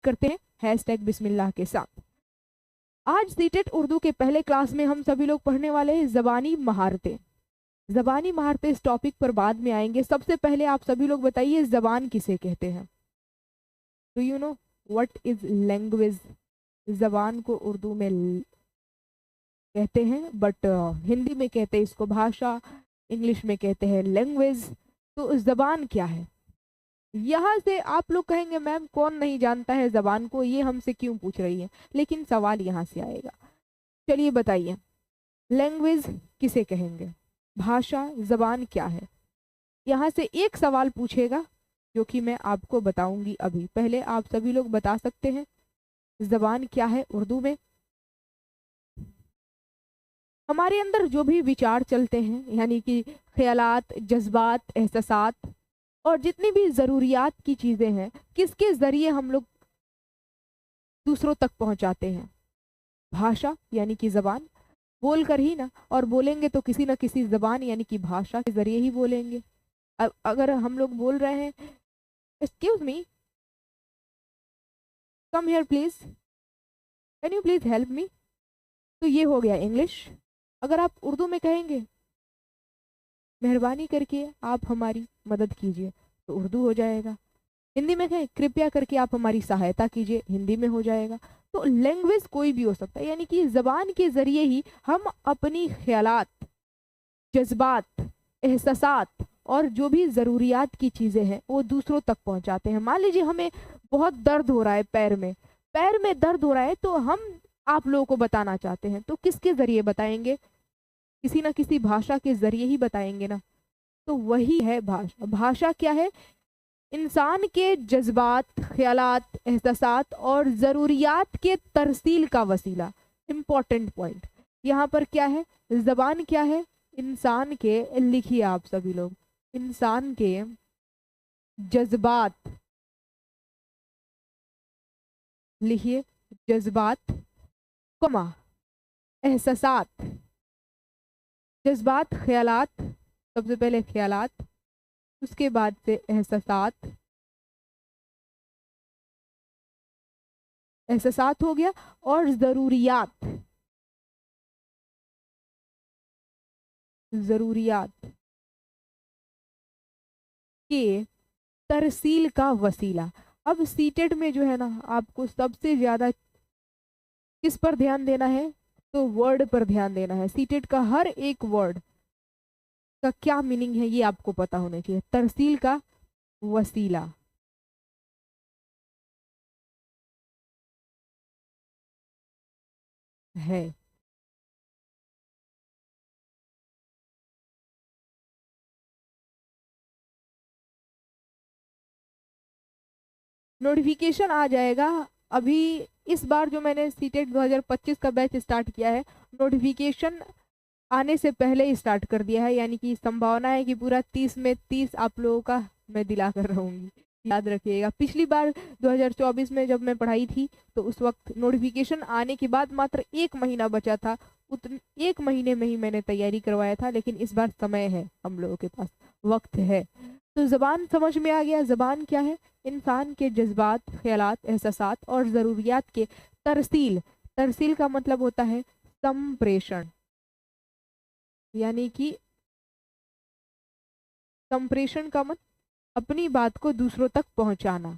करते हैं हैशटैग बिस्मिल्लाह के साथ। आज सीटेट उर्दू के पहले क्लास में हम सभी लोग पढ़ने वाले हैं ज़बानी महारतें। ज़बानी महारतें इस टॉपिक पर बाद में आएंगे। सबसे पहले आप सभी लोग बताइए ज़बान किसे कहते हैं। Do you know what is language? ज़बान को उर्दू में कहते हैं, बट हिंदी में कहते हैं इसको भाषा, इंग्लिश में कहते हैं लैंग्वेज। तो ज़बान क्या है? यहाँ से आप लोग कहेंगे मैम कौन नहीं जानता है ज़बान को, ये हमसे क्यों पूछ रही है, लेकिन सवाल यहाँ से आएगा। चलिए बताइए लैंग्वेज किसे कहेंगे, भाषा, ज़बान क्या है? यहाँ से एक सवाल पूछेगा जो कि मैं आपको बताऊंगी अभी। पहले आप सभी लोग बता सकते हैं ज़बान क्या है उर्दू में। हमारे अंदर जो भी विचार चलते हैं, यानी कि ख्यालात, जज्बात, एहसासात और जितनी भी ज़रूरियात की चीज़ें हैं, किसके ज़रिए हम लोग दूसरों तक पहुंचाते हैं? भाषा यानी कि ज़बान, बोल कर ही ना, और बोलेंगे तो किसी न किसी ज़बान यानी कि भाषा के ज़रिए ही बोलेंगे। अब अगर हम लोग बोल रहे हैं excuse me, come here please, can you please help me, तो ये हो गया इंग्लिश। अगर आप उर्दू में कहेंगे मेहरबानी करके आप हमारी मदद कीजिए, तो उर्दू हो जाएगा। हिंदी में कहें कृपया करके आप हमारी सहायता कीजिए, हिंदी में हो जाएगा। तो लैंग्वेज कोई भी हो सकता है, यानी कि ज़बान के ज़रिए ही हम अपनी ख्यालात, जज्बात, एहसासात और जो भी ज़रूरियात की चीज़ें हैं वो दूसरों तक पहुंचाते हैं। मान लीजिए हमें बहुत दर्द हो रहा है, पैर में दर्द हो रहा है, तो हम आप लोगों को बताना चाहते हैं, तो किसके ज़रिए बताएंगे? किसी न किसी भाषा के ज़रिए ही बताएंगे ना। तो वही है भाषा। भाषा क्या है? इंसान के जज्बात, ख्यालात, एहसासात और ज़रूरियात के तरसील का वसीला। इम्पॉर्टेंट पॉइंट यहाँ पर क्या है? ज़बान क्या है? इंसान के, लिखिए आप सभी लोग, इंसान के जज्बात, लिखिए जज्बात, कमा एहसासात, जज्बात, ख्यालात, सबसे पहले ख्यालात, उसके बाद से एहसासात, एहसासात हो गया, और ज़रूरियात, ज़रूरियात के तरसील का वसीला। अब सीटेट में जो है ना, आपको सबसे ज़्यादा किस पर ध्यान देना है? तो वर्ड पर ध्यान देना है। सीटेट का हर एक वर्ड का क्या मीनिंग है ये आपको पता होना चाहिए। तरसील का वसीला है। नोटिफिकेशन आ जाएगा अभी। इस बार जो मैंने सीटेट 2025 का बैच स्टार्ट किया है, नोटिफिकेशन आने से पहले ही स्टार्ट कर दिया है, यानी कि संभावना है कि पूरा 30 में 30 आप लोगों का मैं दिला कर रहूँगी। याद रखिएगा, पिछली बार 2024 में जब मैं पढ़ाई थी तो उस वक्त नोटिफिकेशन आने के बाद मात्र 1 महीना बचा था, उतने 1 महीने में ही मैंने तैयारी करवाया था। लेकिन इस बार समय है, हम लोगों के पास वक्त है। तो ज़बान समझ में आ गया। ज़बान क्या है? इंसान के जज्बात, ख्यालात, एहसासात और ज़रूरियात के तरसील। तरसील का मतलब होता है संप्रेषण, यानी कि संप्रेषण का मतलब अपनी बात को दूसरों तक पहुंचाना।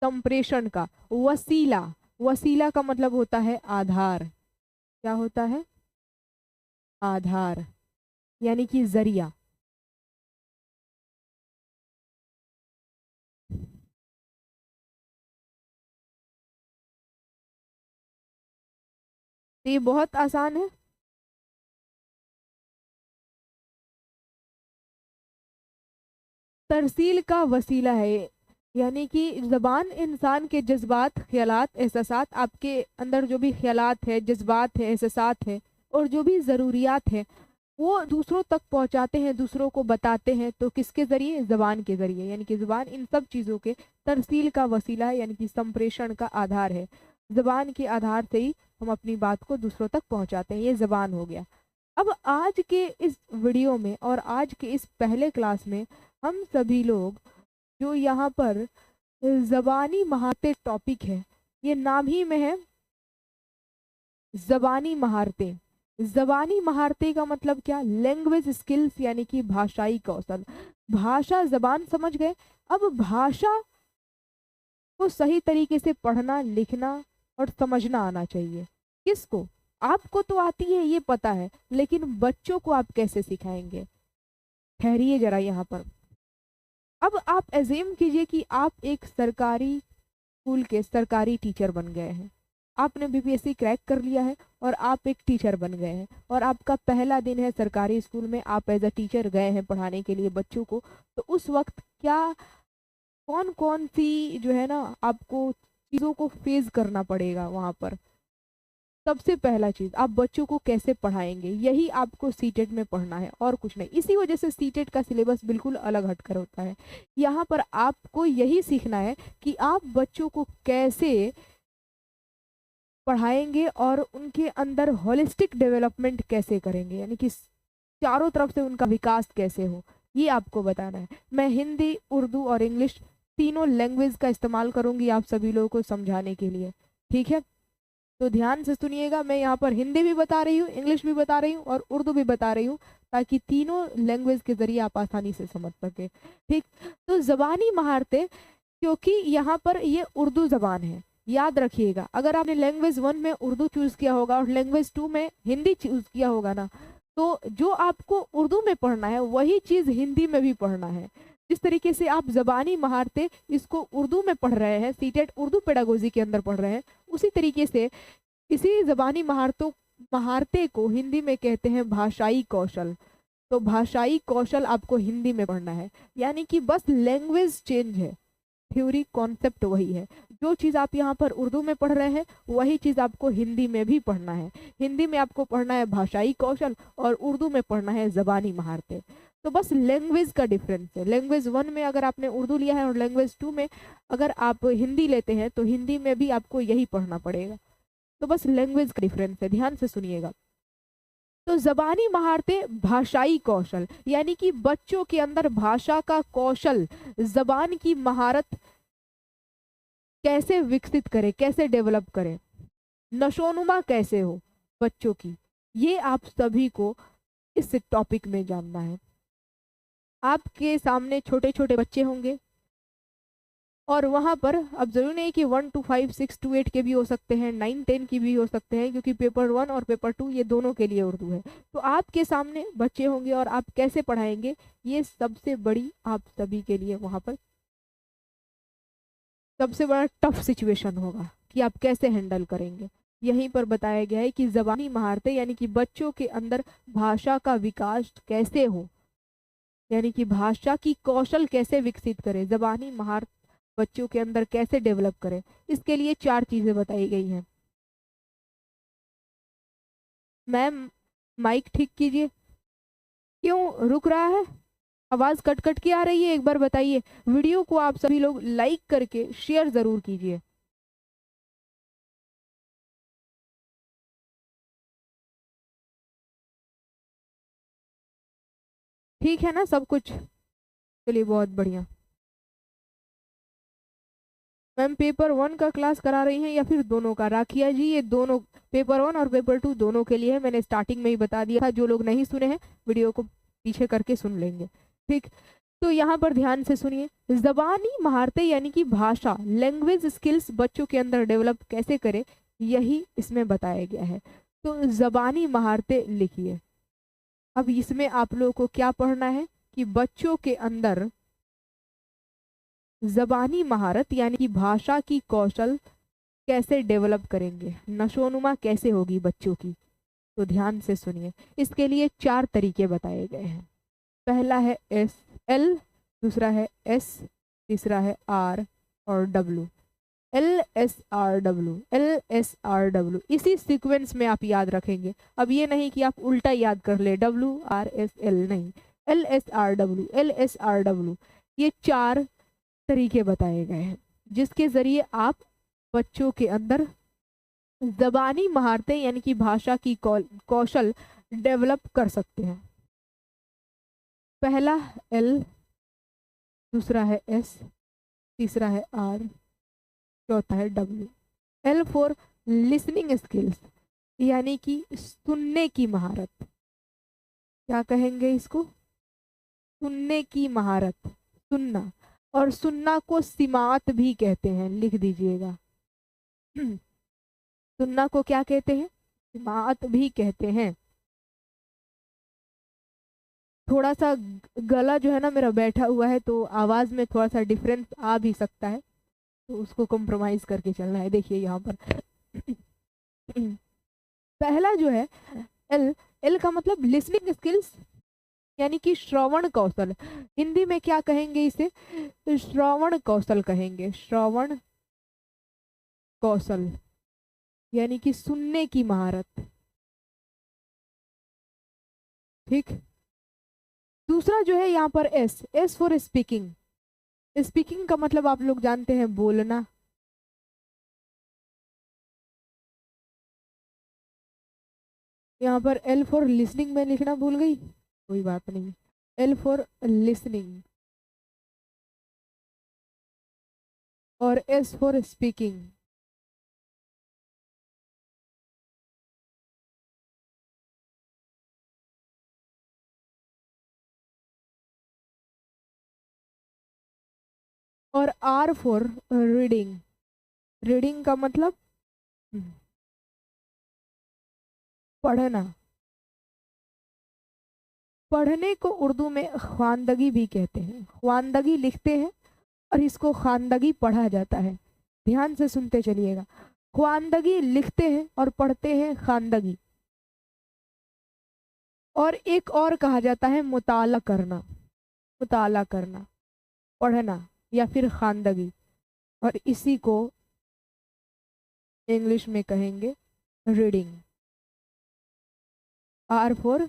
संप्रेषण का वसीला, वसीला का मतलब होता है आधार। क्या होता है? आधार, यानी कि जरिया। तो ये बहुत आसान है। तरसील का वसीला है, यानी कि ज़बान इंसान के जज्बात, ख्यालात, एहसासात, आपके अंदर जो भी ख्यालात है, जज्बात है, एहसासात है और जो भी ज़रूरियात है वो दूसरों तक पहुंचाते हैं, दूसरों को बताते हैं। तो किसके ज़रिए? ज़बान के ज़रिए, यानी कि ज़बान इन सब चीज़ों के तरसील का वसीला है, यानी कि संप्रेषण का आधार है। ज़बान के आधार से ही हम अपनी बात को दूसरों तक पहुंचाते हैं। ये ज़बान हो गया। अब आज के इस वीडियो में और आज के इस पहले क्लास में हम सभी लोग जो यहाँ पर ज़बानी महारतें टॉपिक है ये नाम ही में है ज़बानी महारतें। ज़बानी महारतें का मतलब क्या? लैंग्वेज स्किल्स यानी कि भाषाई कौशल। भाषा ज़बान समझ गए, अब भाषा को सही तरीके से पढ़ना लिखना और समझना आना चाहिए। किसको? आपको तो आती है ये पता है, लेकिन बच्चों को आप कैसे सिखाएंगे? ठहरिए जरा यहाँ पर। अब आप एज्यूम कीजिए कि आप एक सरकारी स्कूल के सरकारी टीचर बन गए हैं। आपने बीपीएससी क्रैक कर लिया है और आप एक टीचर बन गए हैं, और आपका पहला दिन है सरकारी स्कूल में, आप एज अ टीचर गए हैं पढ़ाने के लिए बच्चों को। तो उस वक्त क्या कौन कौन सी जो है ना आपको चीज़ों को फेस करना पड़ेगा वहाँ पर? सबसे पहला चीज, आप बच्चों को कैसे पढ़ाएंगे, यही आपको सीटेट में पढ़ना है और कुछ नहीं। इसी वजह से सीटेट का सिलेबस बिल्कुल अलग हटकर होता है। यहाँ पर आपको यही सीखना है कि आप बच्चों को कैसे पढ़ाएंगे और उनके अंदर होलिस्टिक डेवलपमेंट कैसे करेंगे, यानी कि चारों तरफ से उनका विकास कैसे हो, ये आपको बताना है। मैं हिंदी, उर्दू और इंग्लिश तीनों लैंग्वेज का इस्तेमाल करूंगी आप सभी लोगों को समझाने के लिए, ठीक है? तो ध्यान से सुनिएगा, मैं यहाँ पर हिंदी भी बता रही हूँ, इंग्लिश भी बता रही हूँ और उर्दू भी बता रही हूँ, ताकि तीनों लैंग्वेज के जरिए आप आसानी से समझ सके, ठीक? तो ज़बानी महारतें, क्योंकि यहाँ पर ये उर्दू ज़बान है, याद रखिएगा। अगर आपने लैंग्वेज 1 में उर्दू चूज़ किया होगा और लैंग्वेज 2 में हिंदी चूज़ किया होगा ना, तो जो आपको उर्दू में पढ़ना है वही चीज़ हिंदी में भी पढ़ना है। जिस तरीके से आप ज़बानी महारतें इसको उर्दू में पढ़ रहे हैं, सीटेट उर्दू पेडागोजी के अंदर पढ़ रहे हैं, उसी तरीके से इसी ज़बानी महारतें को हिंदी में कहते हैं भाषाई कौशल। तो भाषाई कौशल आपको हिंदी में पढ़ना है, यानी कि बस लैंग्वेज चेंज है, थ्योरी कॉन्सेप्ट वही है। जो चीज़ आप यहाँ पर उर्दू में पढ़ रहे हैं वही चीज़ आपको हिंदी में भी पढ़ना है। हिंदी में आपको पढ़ना है भाषाई कौशल और उर्दू में पढ़ना है ज़बानी महारतें। तो बस लैंग्वेज का डिफरेंस है। लैंग्वेज 1 में अगर आपने उर्दू लिया है और लैंग्वेज 2 में अगर आप हिंदी लेते हैं तो हिंदी में भी आपको यही पढ़ना पड़ेगा। तो बस लैंग्वेज का डिफरेंस है, ध्यान से सुनिएगा। तो ज़बानी महारतें भाषाई कौशल, यानी कि बच्चों के अंदर भाषा का कौशल, ज़बान की महारत कैसे विकसित करें, कैसे डेवलप करें, नशोनुमा कैसे हो बच्चों की, ये आप सभी को इस टॉपिक में जानना है। आपके सामने छोटे छोटे बच्चे होंगे और वहाँ पर अब जरूरी नहीं कि 1 to 5, 6 to 8 के भी हो सकते हैं, 9, 10 की भी हो सकते हैं, क्योंकि पेपर 1 और पेपर 2 ये दोनों के लिए उर्दू है। तो आपके सामने बच्चे होंगे और आप कैसे पढ़ाएंगे, ये सबसे बड़ी आप सभी के लिए वहाँ पर सबसे बड़ा टफ सिचुएशन होगा कि आप कैसे हैंडल करेंगे। यहीं पर बताया गया है कि ज़बानी महारतें यानी कि बच्चों के अंदर भाषा का विकास कैसे हो, यानी कि भाषा की कौशल कैसे विकसित करें, ज़बानी महारत बच्चों के अंदर कैसे डेवलप करें, इसके लिए 4 चीज़ें बताई गई हैं। मैम माइक ठीक कीजिए, क्यों रुक रहा है? आवाज़ कट कट के आ रही है, एक बार बताइए। वीडियो को आप सभी लोग लाइक करके शेयर ज़रूर कीजिए। ठीक है ना सब कुछ? चलिए बहुत बढ़िया। मैम पेपर 1 का क्लास करा रही हैं या फिर दोनों का? राखिया जी ये दोनों, पेपर 1 और पेपर 2 दोनों के लिए है, मैंने स्टार्टिंग में ही बता दिया था। जो लोग नहीं सुने हैं वीडियो को पीछे करके सुन लेंगे, ठीक? तो यहाँ पर ध्यान से सुनिए, ज़बानी महारतें यानी कि भाषा, लैंग्वेज स्किल्स बच्चों के अंदर डेवलप कैसे करें, यही इसमें बताया गया है। तो ज़बानी महारतें लिखिए। अब इसमें आप लोगों को क्या पढ़ना है कि बच्चों के अंदर ज़बानी महारत यानी कि भाषा की कौशल कैसे डेवलप करेंगे, नशोनुमा कैसे होगी बच्चों की। तो ध्यान से सुनिए, इसके लिए 4 तरीके बताए गए हैं। पहला है SL, दूसरा है S, तीसरा है R और W। LSRW इसी सीक्वेंस में आप याद रखेंगे। अब ये नहीं कि आप उल्टा याद कर ले, WRSL नहीं, LSRW ये 4 तरीके बताए गए हैं जिसके जरिए आप बच्चों के अंदर ज़बानी महारतें यानी कि भाषा की कौशल डेवलप कर सकते हैं। पहला L, दूसरा है S, तीसरा है R, चौथा है W। L for listening skills, यानी कि सुनने की महारत। क्या कहेंगे इसको? सुनने की महारत, सुनना। और सुनना को सिमात भी कहते हैं, लिख दीजिएगा। सुनना को क्या कहते हैं? सिमात भी कहते हैं। थोड़ा सा गला जो है ना मेरा बैठा हुआ है, तो आवाज में थोड़ा सा डिफरेंस आ भी सकता है, तो उसको कॉम्प्रोमाइज करके चलना है। देखिए यहाँ पर पहला जो है एल, एल का मतलब लिसनिंग स्किल्स, यानी कि श्रवण कौशल। हिंदी में क्या कहेंगे इसे? श्रवण कौशल कहेंगे, श्रवण कौशल, यानी कि सुनने की महारत। ठीक। दूसरा जो है यहाँ पर S, S for speaking. Speaking का मतलब आप लोग जानते हैं, बोलना। यहाँ पर एल फॉर लिसनिंग में लिखना भूल गई, कोई बात नहीं। एल फॉर लिसनिंग और एस फॉर स्पीकिंग। और आर फॉर रीडिंग। रीडिंग का मतलब पढ़ना। पढ़ने को उर्दू में ख्वानदगी भी कहते हैं। ख्वानदगी लिखते हैं और इसको खानदगी पढ़ा जाता है। ध्यान से सुनते चलिएगा। ख्वानदगी लिखते हैं और पढ़ते हैं खानदगी। और एक और कहा जाता है मुताला करना। मुताला करना, पढ़ना या फिर खानदगी, और इसी को इंग्लिश में कहेंगे reading. R for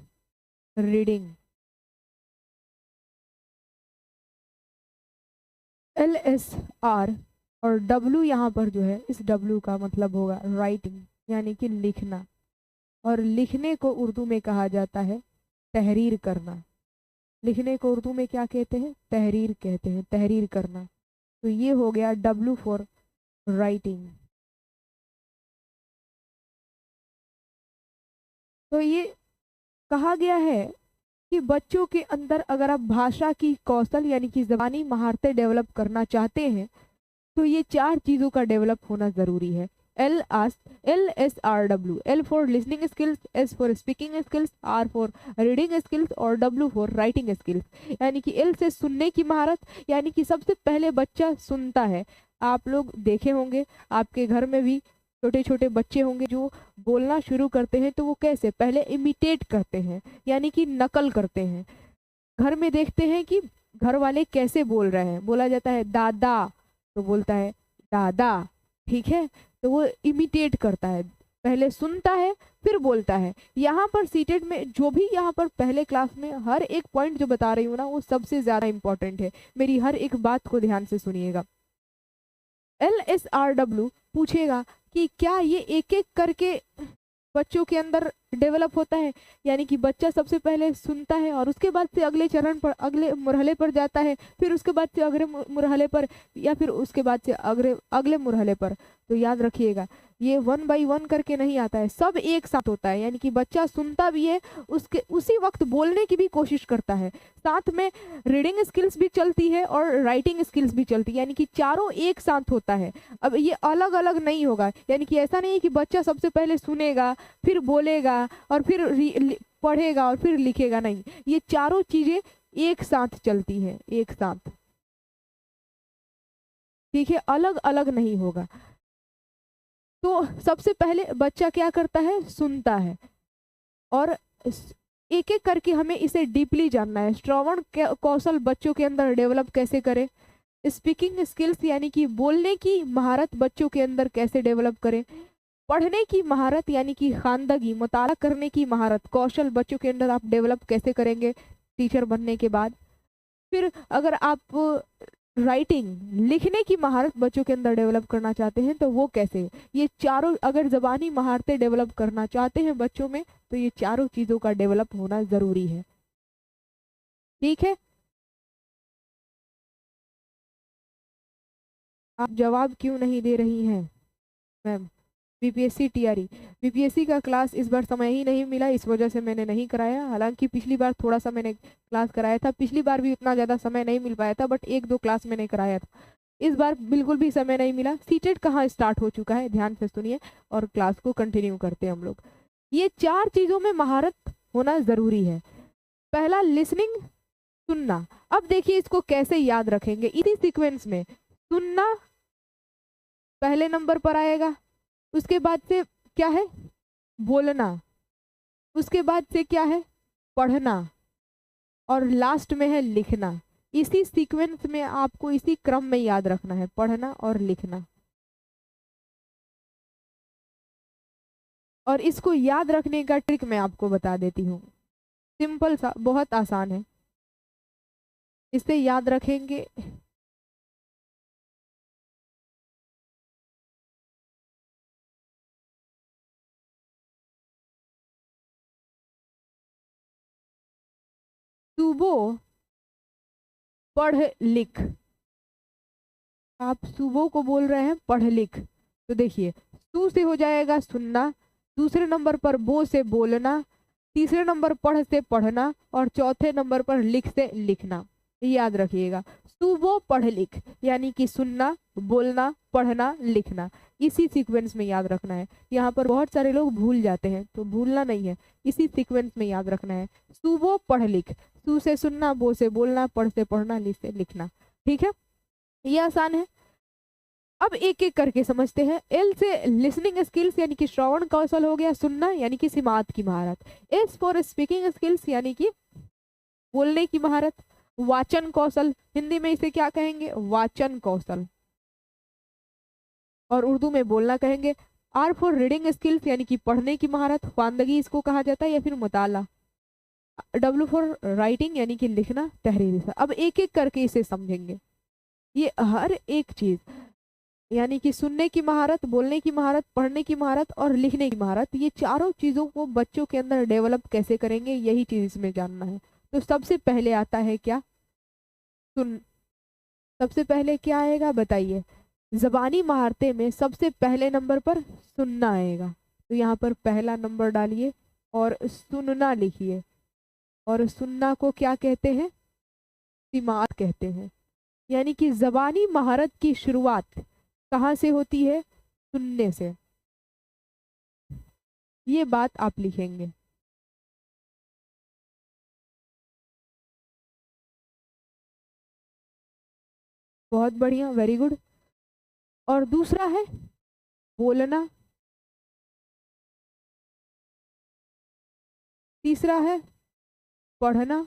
reading. L S R और डब्लू यहाँ पर जो है, इस डब्लू का मतलब होगा राइटिंग, यानी कि लिखना। और लिखने को उर्दू में कहा जाता है तहरीर करना। लिखने को उर्दू में क्या कहते हैं? तहरीर कहते हैं, तहरीर करना। तो ये हो गया डब्लू फॉर राइटिंग। तो ये कहा गया है कि बच्चों के अंदर अगर आप भाषा की कौशल यानी कि ज़बानी महारतें डेवलप करना चाहते हैं, तो ये 4 चीज़ों का डेवलप होना ज़रूरी है। L S R W. L for listening skills, S for speaking skills, R for reading skills और डब्ल्यू फॉर राइटिंग स्किल्स। यानी कि एल से सुनने की महारत, यानी कि सबसे पहले बच्चा सुनता है। आप लोग देखे होंगे, आपके घर में भी छोटे छोटे बच्चे होंगे जो बोलना शुरू करते हैं, तो वो कैसे पहले इमिटेट करते हैं, यानी कि नकल करते हैं। घर में देखते हैं कि घर वाले कैसे बोल रहे हैं। बोला जाता है दादा, तो बोलता है दादा। ठीक है, तो वो इमिटेट करता है, पहले सुनता है फिर बोलता है। यहाँ पर सीटेड में जो भी यहाँ पर पहले क्लास में हर एक पॉइंट जो बता रही हूँ ना, वो सबसे ज्यादा इंपॉर्टेंट है। मेरी हर एक बात को ध्यान से सुनिएगा। LSRW पूछेगा कि क्या ये एक एक करके बच्चों के अंदर डेवलप होता है, यानी कि बच्चा सबसे पहले सुनता है और उसके बाद से अगले चरण पर, अगले मुरहले पर जाता है, फिर उसके बाद से अगले मुरहले पर, या फिर उसके बाद से अगले अगले मुरहले पर। तो याद रखिएगा, ये 1 बाई 1 करके नहीं आता है, सब एक साथ होता है। यानी कि बच्चा सुनता भी है, उसके उसी वक्त बोलने की भी कोशिश करता है, साथ में रीडिंग स्किल्स भी चलती है और राइटिंग स्किल्स भी चलती है, यानी कि चारों एक साथ होता है। अब ये अलग अलग नहीं होगा, यानी कि ऐसा नहीं है कि बच्चा सबसे पहले सुनेगा फिर बोलेगा और फिर पढ़ेगा और फिर लिखेगा, नहीं। ये चारों चीजें एक साथ चलती है, एक साथ। ठीक है, अलग अलग नहीं होगा। तो सबसे पहले बच्चा क्या करता है? सुनता है। और एक एक करके हमें इसे डीपली जानना है। श्रवण कौशल बच्चों के अंदर डेवलप कैसे करें, स्पीकिंग स्किल्स यानी कि बोलने की महारत बच्चों के अंदर कैसे डेवलप करें, पढ़ने की महारत यानी कि खानदगी मुताला करने की महारत कौशल बच्चों के अंदर आप डेवलप कैसे करेंगे टीचर बनने के बाद। फिर अगर आप राइटिंग लिखने की महारत बच्चों के अंदर डेवलप करना चाहते हैं, तो वो कैसे। ये चारों, अगर जबानी महारतें डेवलप करना चाहते हैं बच्चों में, तो ये चारों चीजों का डेवलप होना जरूरी है। ठीक है, आप जवाब क्यों नहीं दे रही हैं? मैम बीपीएससी टीआरई, बीपीएससी का क्लास इस बार समय ही नहीं मिला, इस वजह से मैंने नहीं कराया। हालांकि पिछली बार थोड़ा सा मैंने क्लास कराया था, पिछली बार भी उतना ज़्यादा समय नहीं मिल पाया था, बट एक दो क्लास मैंने कराया था। इस बार बिल्कुल भी समय नहीं मिला। सीटेट कहाँ स्टार्ट हो चुका है, ध्यान से सुनिए और क्लास को कंटिन्यू करते हैं हम लोग। ये 4 चीज़ों में महारत होना ज़रूरी है। पहला लिसनिंग, सुनना। अब देखिए इसको कैसे याद रखेंगे, इसी सीक्वेंस में सुनना पहले नंबर पर आएगा, उसके बाद से क्या है बोलना, उसके बाद से क्या है पढ़ना, और लास्ट में है लिखना। इसी सीक्वेंस में आपको इसी क्रम में याद रखना है, पढ़ना और लिखना। और इसको याद रखने का ट्रिक मैं आपको बता देती हूँ, सिंपल सा, बहुत आसान है। इससे याद रखेंगे सुबह पढ़ लिख। आप सुबह को बोल रहे हैं पढ़ लिख, तो देखिए सु से हो जाएगा सुनना, दूसरे नंबर पर बो से बोलना, तीसरे नंबर पढ़ से पढ़ना, और चौथे नंबर पर लिख से लिखना। याद रखिएगा सुबह पढ़ लिख, यानी कि सुनना, बोलना, पढ़ना, लिखना, इसी सीक्वेंस में याद रखना है। यहाँ पर बहुत सारे लोग भूल जाते हैं, तो भूलना नहीं है, इसी सीक्वेंस में याद रखना है। सुबह पढ़ लिख, सु से सुनना, बो से बोलना, पढ़ से पढ़ना, लिख से लिखना। ठीक है, ये आसान है। अब एक एक करके समझते हैं। एल से लिसनिंग स्किल्स यानी कि श्रवण कौशल हो गया, सुनना यानी कि सिमात की महारत। एस फॉर स्पीकिंग स्किल्स यानी कि बोलने की महारत। वाचन कौशल, हिंदी में इसे क्या कहेंगे वाचन कौशल, और उर्दू में बोलना कहेंगे। आर फॉर रीडिंग स्किल्स यानी कि पढ़ने की महारत, ख्वानदगी इसको कहा जाता है या फिर मुताला। डब्ल्यू फॉर राइटिंग यानी कि लिखना, तहरीर। अब एक एक करके इसे समझेंगे। ये हर एक चीज यानी कि सुनने की महारत, बोलने की महारत, पढ़ने की महारत और लिखने की महारत, ये चारों चीज़ों को बच्चों के अंदर डेवलप कैसे करेंगे, यही चीज़ इसमें जानना है। तो सबसे पहले आता है क्या, सुन। सबसे पहले क्या आएगा बताइए, ज़बानी महारतें में सबसे पहले नंबर पर सुनना आएगा। तो यहाँ पर पहला नंबर डालिए और सुनना लिखिए। और सुनना को क्या कहते हैं, सिमात कहते हैं। यानी कि ज़बानी महारत की शुरुआत कहाँ से होती है, सुनने से। ये बात आप लिखेंगे। बहुत बढ़िया, वेरी गुड। और दूसरा है बोलना, तीसरा है पढ़ना।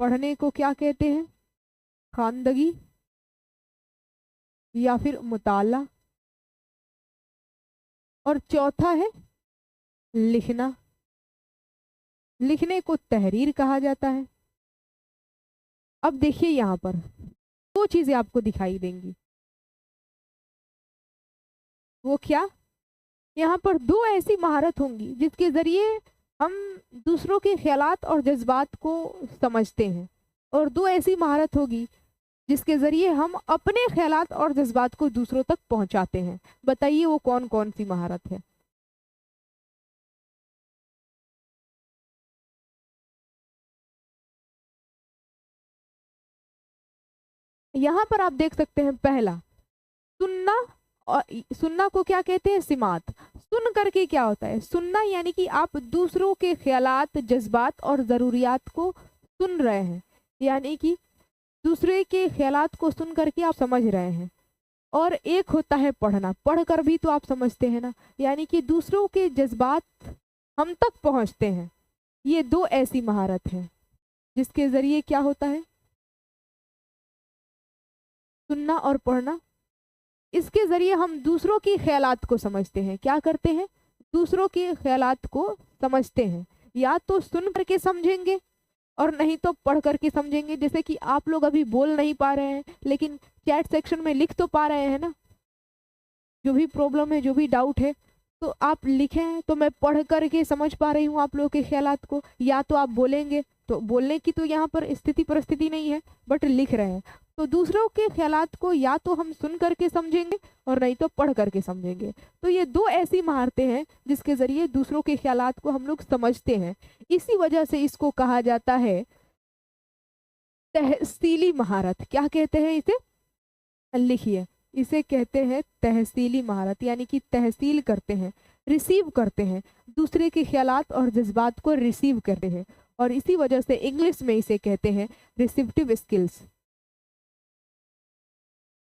पढ़ने को क्या कहते हैं, खानदगी या फिर मुताला। और चौथा है लिखना, लिखने को तहरीर कहा जाता है। अब देखिए यहाँ पर दो चीजें आपको दिखाई देंगी, वो क्या, यहाँ पर दो ऐसी महारत होंगी जिसके जरिए हम दूसरों के ख्यालात और जज्बात को समझते हैं, और दो ऐसी महारत होगी जिसके जरिए हम अपने ख्यालात और जज्बात को दूसरों तक पहुंचाते हैं। बताइए वो कौन कौन सी महारत है। यहाँ पर आप देख सकते हैं, पहला सुनना, और सुनना को क्या कहते हैं, सिमात। सुन करके क्या होता है, सुनना यानी कि आप दूसरों के ख्यालात, जज्बात और ज़रूरियात को सुन रहे हैं, यानी कि दूसरे के ख्यालात को सुन करके आप समझ रहे हैं। और एक होता है पढ़ना, पढ़ कर भी तो आप समझते हैं ना, यानी कि दूसरों के जज्बात हम तक पहुंचते हैं। ये दो ऐसी महारत है जिसके जरिए क्या होता है, सुनना और पढ़ना, इसके जरिए हम दूसरों की ख्यालात को समझते हैं। क्या करते हैं, दूसरों के ख्यालात को समझते हैं। या तो सुन करके समझेंगे और नहीं तो पढ़ करके समझेंगे। जैसे कि आप लोग अभी बोल नहीं पा रहे हैं लेकिन चैट सेक्शन में लिख तो पा रहे हैं ना, जो भी प्रॉब्लम है, जो भी डाउट है, तो आप लिखें तो मैं पढ़ करके समझ पा रही हूँ आप लोगों के ख्यालात को। या तो आप बोलेंगे, तो बोलने की तो यहाँ पर स्थिति परिस्थिति नहीं है, बट लिख रहे हैं। तो दूसरों के ख्यालात को या तो हम सुन करके समझेंगे और नहीं तो पढ़ करके समझेंगे। तो ये दो ऐसी महारतें हैं जिसके जरिए दूसरों के ख्यालात को हम लोग समझते हैं। इसी वजह से इसको कहा जाता है तहसीली महारत। क्या कहते हैं इसे? लिखिए, इसे कहते हैं तहसीली महारत, यानी कि तहसील करते हैं, रिसीव करते हैं, दूसरे के ख्यालात और जज्बात को रिसीव करते हैं। और इसी वजह से इंग्लिश में इसे कहते हैं रिसिप्टिव स्किल्स।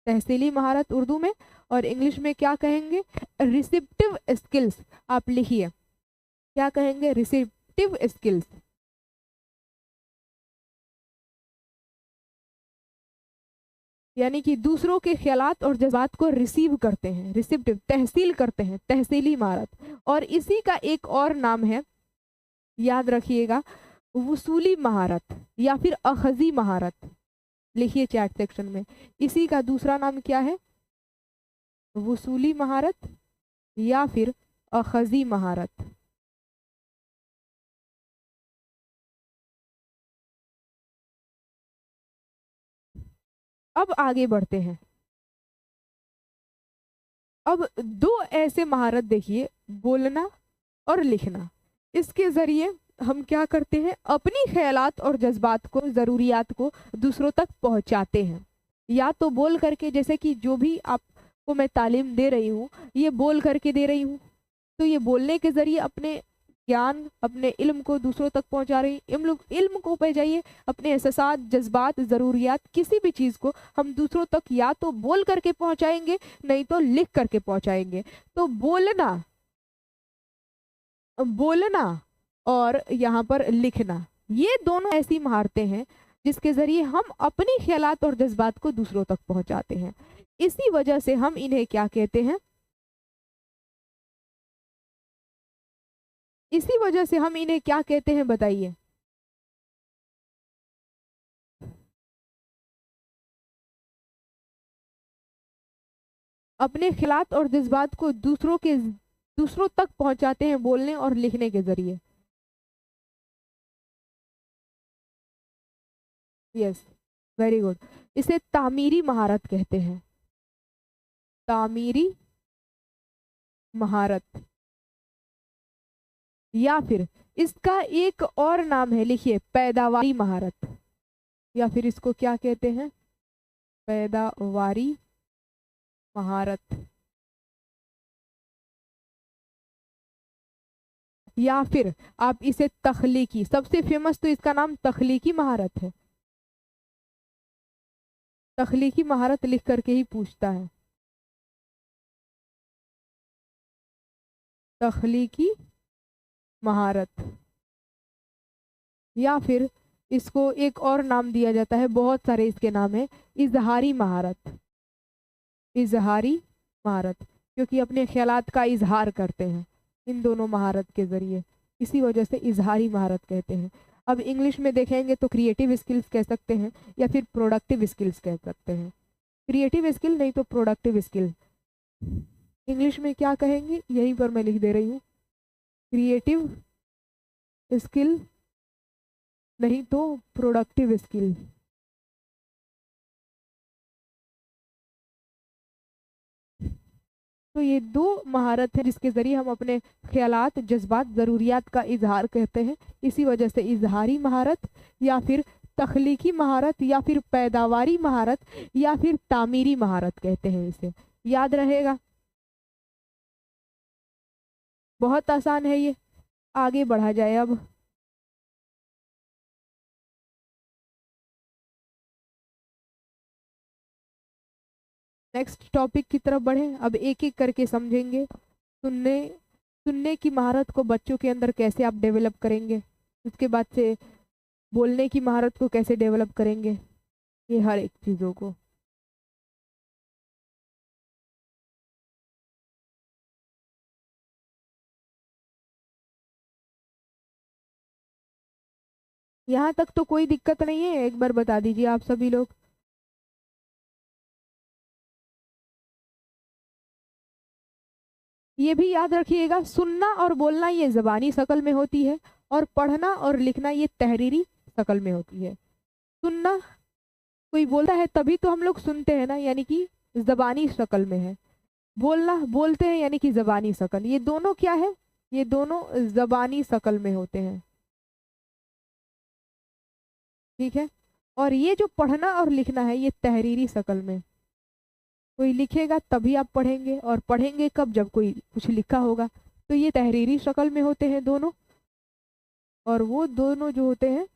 तहसीली महारत उर्दू में, और इंग्लिश में क्या कहेंगे? रिसिप्टिव स्किल्स। आप लिखिए, क्या कहेंगे? रिसिप्टिव स्किल्स। यानी कि दूसरों के ख्यालात और जज्बात को रिसीव करते हैं, रिसिप्टिव, तहसील करते हैं, तहसीली महारत। और इसी का एक और नाम है, याद रखिएगा, वसूली महारत या फिर अखजी महारत। लिखिए चैट सेक्शन में, इसी का दूसरा नाम क्या है? वसूली महारत या फिर अखजी महारत। अब आगे बढ़ते हैं। अब दो ऐसे महारत देखिए, बोलना और लिखना। इसके जरिए हम क्या करते हैं? अपनी ख्यालात और जज्बात को, ज़रूरियात को दूसरों तक पहुंचाते हैं। या तो बोल करके, जैसे कि जो भी आपको मैं तालीम दे रही हूँ ये बोल करके दे रही हूँ, तो ये बोलने के जरिए अपने ज्ञान, अपने इल्म को दूसरों तक पहुंचा रही। इल्म को पहुंचाइए, अपने एहसास, जज्बात, ज़रूरियात, किसी भी चीज़ को हम दूसरों तक या तो बोल करके पहुंचाएंगे, नहीं तो लिख करके पहुंचाएंगे। तो बोलना और यहाँ पर लिखना, ये दोनों ऐसी महारतें हैं जिसके जरिए हम अपनी ख्यालात और जज्बात को दूसरों तक पहुंचाते हैं। इसी वजह से हम इन्हें क्या कहते हैं? इसी वजह से हम इन्हें क्या कहते हैं, बताइए? अपने ख्यालात और जज्बात को दूसरों तक पहुंचाते हैं बोलने और लिखने के जरिए। Yes, very good. इसे तामीरी महारत कहते हैं, तामीरी महारत। या फिर इसका एक और नाम है, लिखिए, पैदावारी महारत। या फिर इसको क्या कहते हैं? पैदावारी महारत। या फिर आप इसे तख्लीकी, सबसे फेमस तो इसका नाम तख्लीकी महारत है। तख्लीकी महारत लिख करके ही पूछता है, तख्लीकी महारत। या फिर इसको एक और नाम दिया जाता है, बहुत सारे इसके नाम है, इजहारी महारत। इजहारी महारत, क्योंकि अपने ख्यालात का इजहार करते हैं इन दोनों महारत के जरिए, इसी वजह से इजहारी महारत कहते हैं। अब इंग्लिश में देखेंगे तो क्रिएटिव स्किल्स कह सकते हैं या फिर प्रोडक्टिव स्किल्स कह सकते हैं। क्रिएटिव स्किल नहीं तो प्रोडक्टिव स्किल। इंग्लिश में क्या कहेंगे, यहीं पर मैं लिख दे रही हूँ, क्रिएटिव स्किल नहीं तो प्रोडक्टिव स्किल। तो ये दो महारत है जिसके जरिए हम अपने ख्यालात, जज्बात, ज़रूरियात का इजहार कहते हैं। इसी वजह से इजहारी महारत या फिर तख्लीकी महारत या फिर पैदावारी महारत या फिर तामीरी महारत कहते हैं इसे। याद रहेगा, बहुत आसान है ये। आगे बढ़ा जाए अब। नेक्स्ट टॉपिक की तरफ बढ़ें। अब एक एक करके समझेंगे। सुनने की महारत को बच्चों के अंदर कैसे आप डेवलप करेंगे, उसके बाद से बोलने की महारत को कैसे डेवलप करेंगे, ये हर एक चीज़ों को। यहाँ तक तो कोई दिक्कत नहीं है, एक बार बता दीजिए आप सभी लोग। ये भी याद रखिएगा, सुनना और बोलना ये ज़बानी शक्ल में होती है और पढ़ना और लिखना ये तहरीरी शक्ल में होती है। सुनना कोई बोलता है तभी तो हम लोग सुनते हैं ना, यानी कि जबानी शक्ल में है। बोलना बोलते हैं यानी कि जबानी शक्ल, ये दोनों क्या है, ये दोनों जबानी शक्ल में होते हैं। ठीक है। और ये जो पढ़ना और लिखना है ये तहरीरी शक्ल में, कोई लिखेगा तभी आप पढ़ेंगे, और पढ़ेंगे कब, जब कोई कुछ लिखा होगा। तो ये तहरीरी शक्ल में होते हैं दोनों, और वो दोनों जो होते हैं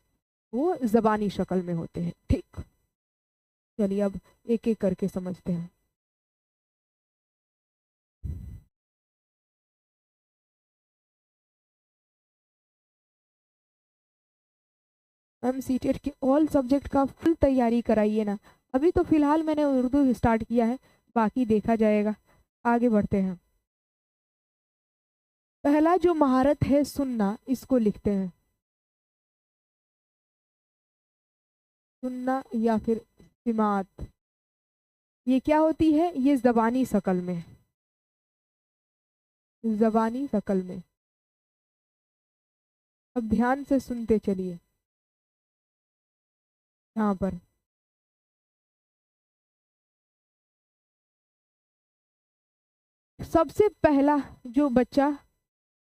वो जबानी शक्ल में होते हैं। ठीक, चलिए अब एक एक करके समझते हैं। मैम सीटेट की ऑल सब्जेक्ट का फुल तैयारी कराइए ना। अभी तो फिलहाल मैंने उर्दू स्टार्ट किया है, बाकी देखा जाएगा। आगे बढ़ते हैं। पहला जो महारत है सुनना, इसको लिखते हैं सुनना या फिर सिमात। ये क्या होती है, ये जबानी शक्ल में, जबानी शक्ल में। अब ध्यान से सुनते चलिए। यहाँ पर सबसे पहला जो बच्चा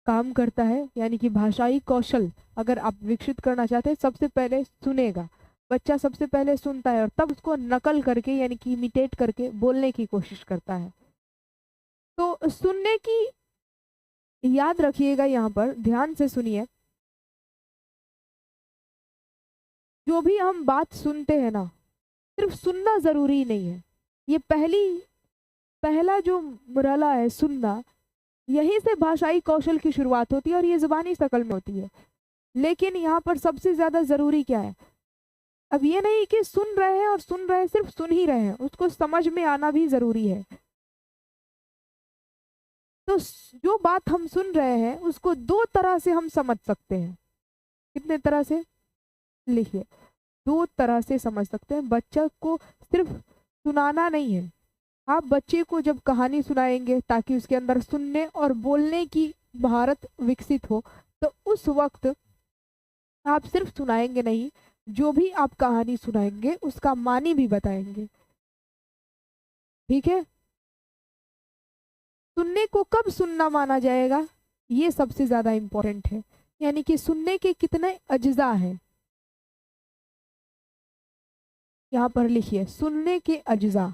काम करता है, यानी कि भाषाई कौशल अगर आप विकसित करना चाहते हैं, सबसे पहले सुनेगा। बच्चा सबसे पहले सुनता है और तब उसको नकल करके यानी कि इमिटेट करके बोलने की कोशिश करता है। तो सुनने की याद रखिएगा, यहाँ पर ध्यान से सुनिए। जो भी हम बात सुनते हैं ना, सिर्फ सुनना जरूरी नहीं है। ये पहला जो मरहला है सुनना, यहीं से भाषाई कौशल की शुरुआत होती है और ये जुबानी शक्ल में होती है। लेकिन यहाँ पर सबसे ज्यादा जरूरी क्या है, अब ये नहीं कि सुन रहे हैं और सुन रहे हैं, सिर्फ सुन ही रहे हैं, उसको समझ में आना भी जरूरी है। तो जो बात हम सुन रहे हैं उसको दो तरह से हम समझ सकते हैं। कितने तरह से, लिखिए, दो तरह से समझ सकते हैं। बच्चा को सिर्फ सुनाना नहीं है, आप बच्चे को जब कहानी सुनाएंगे ताकि उसके अंदर सुनने और बोलने की महारत विकसित हो, तो उस वक्त आप सिर्फ सुनाएंगे नहीं, जो भी आप कहानी सुनाएंगे उसका मानी भी बताएंगे। ठीक है। सुनने को कब सुनना माना जाएगा, ये सबसे ज्यादा इंपॉर्टेंट है। यानी कि सुनने के कितने अज्जा हैं, यहाँ पर लिखिए, सुनने के अज्जा,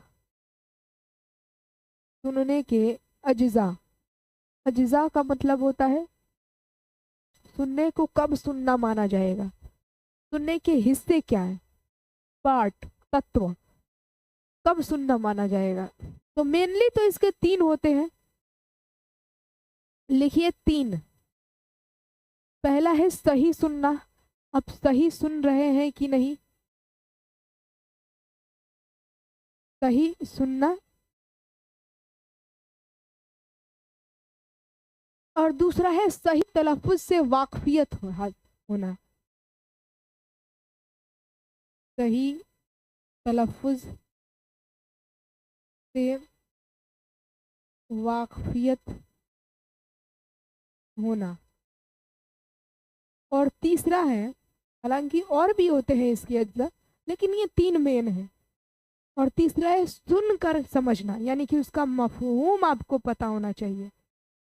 सुनने के अज्जा। अज्जा का मतलब होता है सुनने को कब सुनना माना जाएगा, सुनने के हिस्से क्या है, पार्ट, तत्व, कब सुनना माना जाएगा। तो मेनली तो इसके तीन होते हैं, लिखिए तीन। पहला है सही सुनना, आप सही सुन रहे हैं कि नहीं, सही सुनना। और दूसरा है सही तलफ्फुज से वाकफियत होना, सही तलफ्फुज से वाकफियत होना। और तीसरा है, हालांकि और भी होते हैं इसके अज्जा, लेकिन ये तीन मेन है। और तीसरा है सुनकर समझना, यानी कि उसका मफहूम आपको पता होना चाहिए,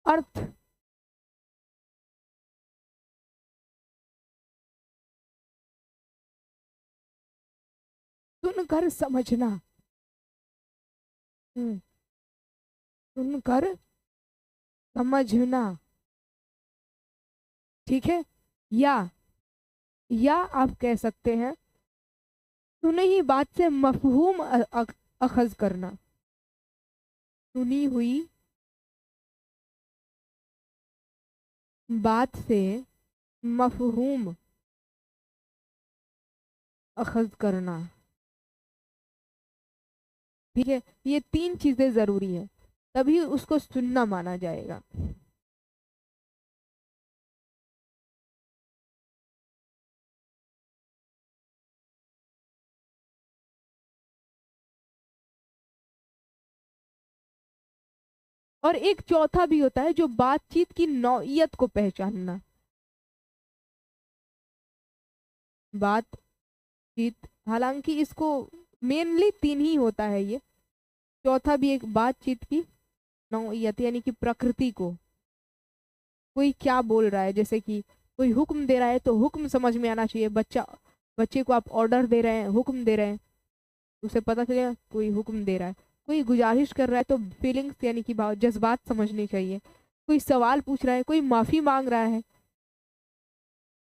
अर्थ। सुनकर समझना, सुनकर समझना। ठीक है। या आप कह सकते हैं सुनी ही बात से मफहूम अखज करना, सुनी हुई बात से मफहूम अखज करना। ठीक है, ये तीन चीजें जरूरी है, तभी उसको सुनना माना जाएगा। और एक चौथा भी होता है, जो बातचीत की नौइयत को पहचानना। बातचीत, हालांकि इसको मेनली तीन ही होता है ये। चौथा भी एक बातचीत की नौयत, यानी कि प्रकृति को कोई क्या बोल रहा है, जैसे कि कोई हुक्म दे रहा है तो हुक्म समझ में आना चाहिए। बच्चे को आप ऑर्डर दे रहे हैं, हुक्म दे रहे हैं, उसे पता चलेगा कोई हुक्म दे रहा है। कोई गुजारिश कर रहा है तो फीलिंग्स यानी कि भाव जज्बात समझनी चाहिए। कोई सवाल पूछ रहा है, कोई माफी मांग रहा है,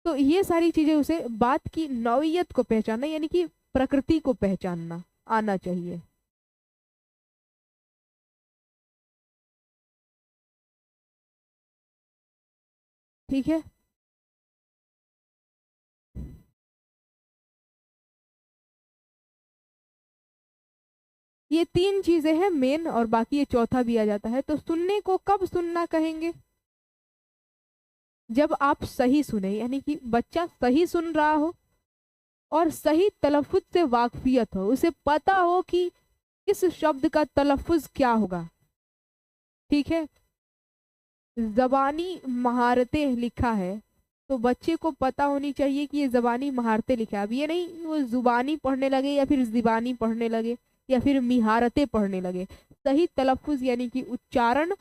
तो ये सारी चीजें उसे बात की नौइयत को पहचानना यानी कि प्रकृति को पहचानना आना चाहिए। ठीक है। ये तीन चीजें हैं मेन, और बाकी ये चौथा भी आ जाता है। तो सुनने को कब सुनना कहेंगे? जब आप सही सुने, यानी कि बच्चा सही सुन रहा हो और सही तलफ्फुज से वाकफियत हो, उसे पता हो कि इस शब्द का तलफ्फुज क्या होगा। ठीक है। जबानी महारतें लिखा है तो बच्चे को पता होनी चाहिए कि ये जबानी महारतें लिखा है। अब ये नहीं वो जुबानी पढ़ने लगे या फिर जिबानी पढ़ने लगे या फिर मिहारतें पढ़ने लगे। सही तलफ्फुज यानी कि उच्चारण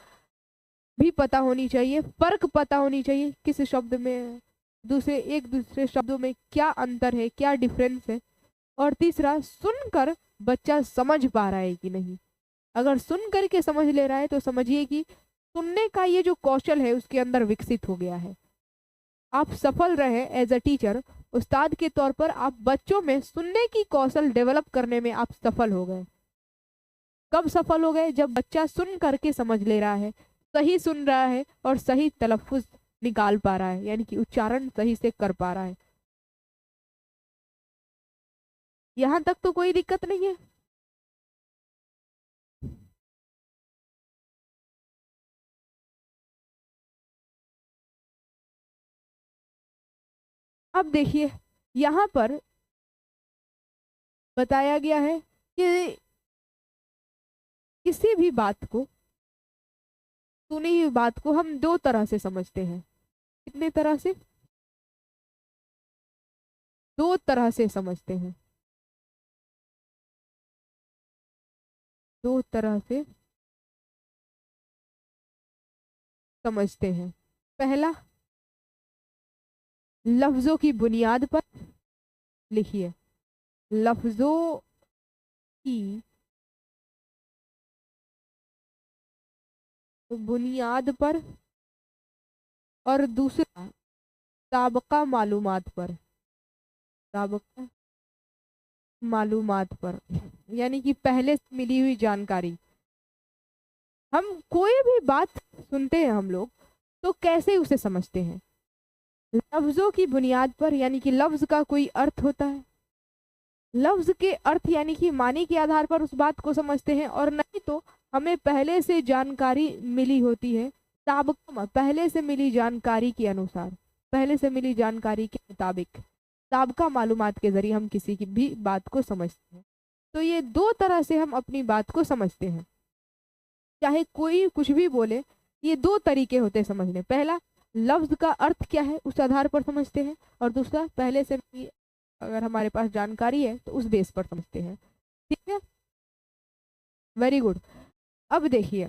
भी पता होनी चाहिए, फर्क पता होनी चाहिए किस शब्द में दूसरे एक दूसरे शब्दों में क्या अंतर है, क्या डिफरेंस है। और तीसरा, सुनकर बच्चा समझ पा रहा है कि नहीं। अगर सुन करके समझ ले रहा है तो समझिए कि सुनने का ये जो कौशल है उसके अंदर विकसित हो गया है। आप सफल रहे एज अ टीचर, उस्ताद के तौर पर आप बच्चों में सुनने की कौशल डेवलप करने में आप सफल हो गए। कब सफल हो गए? जब बच्चा सुन करके समझ ले रहा है, सही सुन रहा है और सही तलफ्फुज निकाल पा रहा है, यानी कि उच्चारण सही से कर पा रहा है। यहाँ तक तो कोई दिक्कत नहीं है। अब देखिए, यहाँ पर बताया गया है कि किसी भी बात को, सुनी हुई बात को हम दो तरह से समझते हैं। कितने तरह से? दो तरह से समझते हैं। दो तरह से समझते हैं। पहला, लफ्जों की बुनियाद पर। लिखिए, लफ्जों की बुनियाद पर। और दूसरा, साबका मालूमात पर। साबका मालूमात पर यानी कि पहले से मिली हुई जानकारी। हम कोई भी बात सुनते हैं हम लोग, तो कैसे उसे समझते हैं? लफ्जों की बुनियाद पर, यानी कि लफ्ज का कोई अर्थ होता है, लफ्ज के अर्थ यानी कि मानी के आधार पर उस बात को समझते हैं। और नहीं तो हमें पहले से जानकारी मिली होती है, साबका पहले से मिली जानकारी के अनुसार, पहले से मिली जानकारी के मुताबिक, साबका मालूमात के जरिए हम किसी की भी बात को समझते हैं। तो ये दो तरह से हम अपनी बात को समझते हैं, चाहे कोई कुछ भी बोले। ये दो तरीके होते हैं समझने। पहला, लफ्ज का अर्थ क्या है उस आधार पर समझते हैं, और दूसरा, पहले से अगर हमारे पास जानकारी है तो उस बेस पर समझते हैं। ठीक है, वेरी गुड। अब देखिए,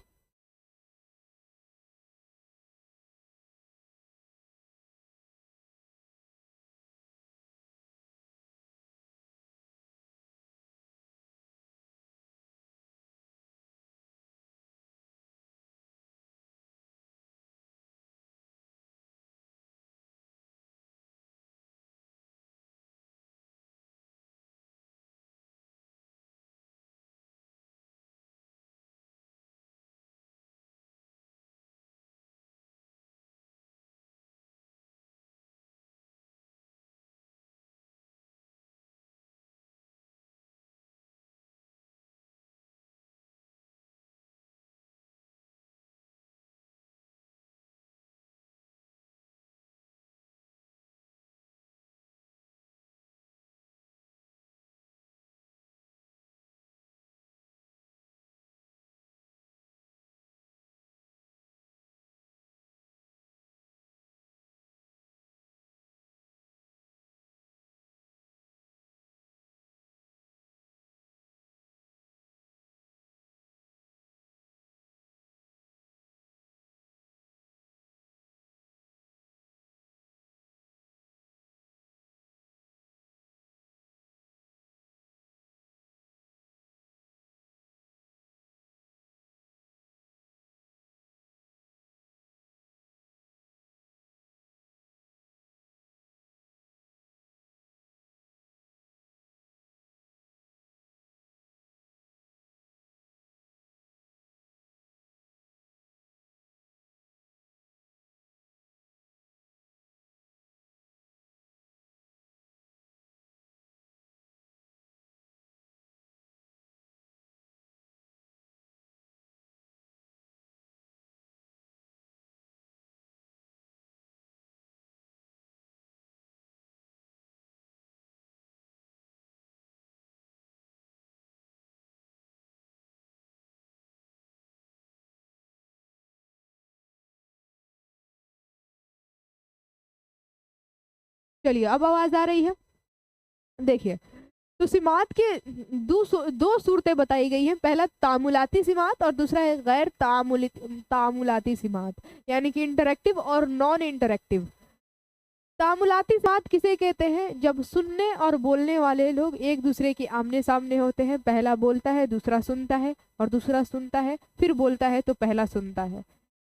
चलिए अब आवाज आ रही है। देखिए, तो सिमात के दो सूरतें बताई गई हैं। पहला तामुलाती सिमात और दूसरा है गैर तामुलाती सिमात, यानी कि इंटरेक्टिव और नॉन इंटरेक्टिव। तामुलाती सिमात किसे कहते हैं? जब सुनने और बोलने वाले लोग एक दूसरे के आमने सामने होते हैं, पहला बोलता है, दूसरा सुनता है, और दूसरा सुनता है फिर बोलता है तो पहला सुनता है।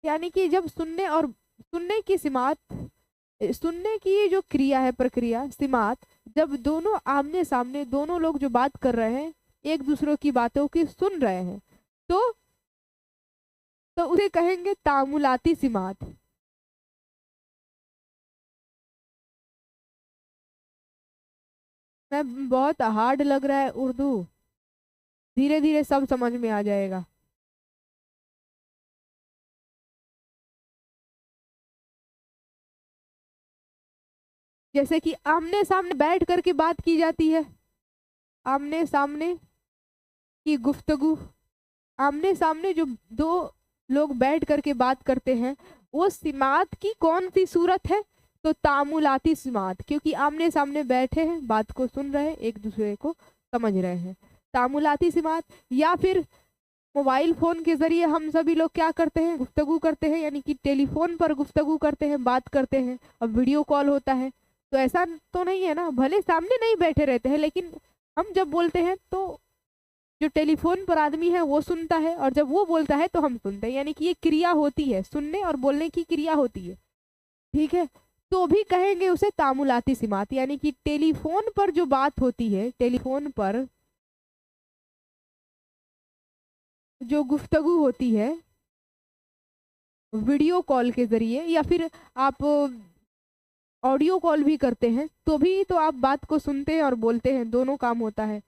यानी कि जब सुनने की सिमात, सुनने की ये जो क्रिया है, प्रक्रिया, सिमात, जब दोनों आमने सामने, दोनों लोग जो बात कर रहे हैं एक दूसरों की बातों की सुन रहे हैं, तो उसे कहेंगे तामुलाती सिमात। मैं बहुत हार्ड लग रहा है उर्दू, धीरे धीरे सब समझ में आ जाएगा। जैसे कि आमने सामने बैठ करके बात की जाती है, आमने सामने की गुफ्तगू, आमने सामने जो दो लोग बैठ करके बात करते हैं, वो सिमात की कौन सी सूरत है? तो तामुलाती सिमात, क्योंकि आमने सामने बैठे हैं, बात को सुन रहे हैं, एक दूसरे को समझ रहे हैं। तामुलाती सिमात। या फिर मोबाइल फोन के जरिए हम सभी लोग क्या करते हैं? गुफ्तगू करते हैं, यानी कि टेलीफोन पर गुफ्तगू करते हैं, बात करते हैं। अब वीडियो कॉल होता है तो ऐसा तो नहीं है ना, भले सामने नहीं बैठे रहते हैं, लेकिन हम जब बोलते हैं तो जो टेलीफोन पर आदमी है वो सुनता है, और जब वो बोलता है तो हम सुनते हैं, यानी कि ये क्रिया होती है, सुनने और बोलने की क्रिया होती है। ठीक है, तो भी कहेंगे उसे तामुलाती सिमात, यानी कि टेलीफोन पर जो बात होती है, टेलीफोन पर जो गुफ्तगू होती है वीडियो कॉल के जरिए, या फिर आप ऑडियो कॉल भी करते हैं, तो भी तो आप बात को सुनते हैं और बोलते हैं, दोनों काम होता है।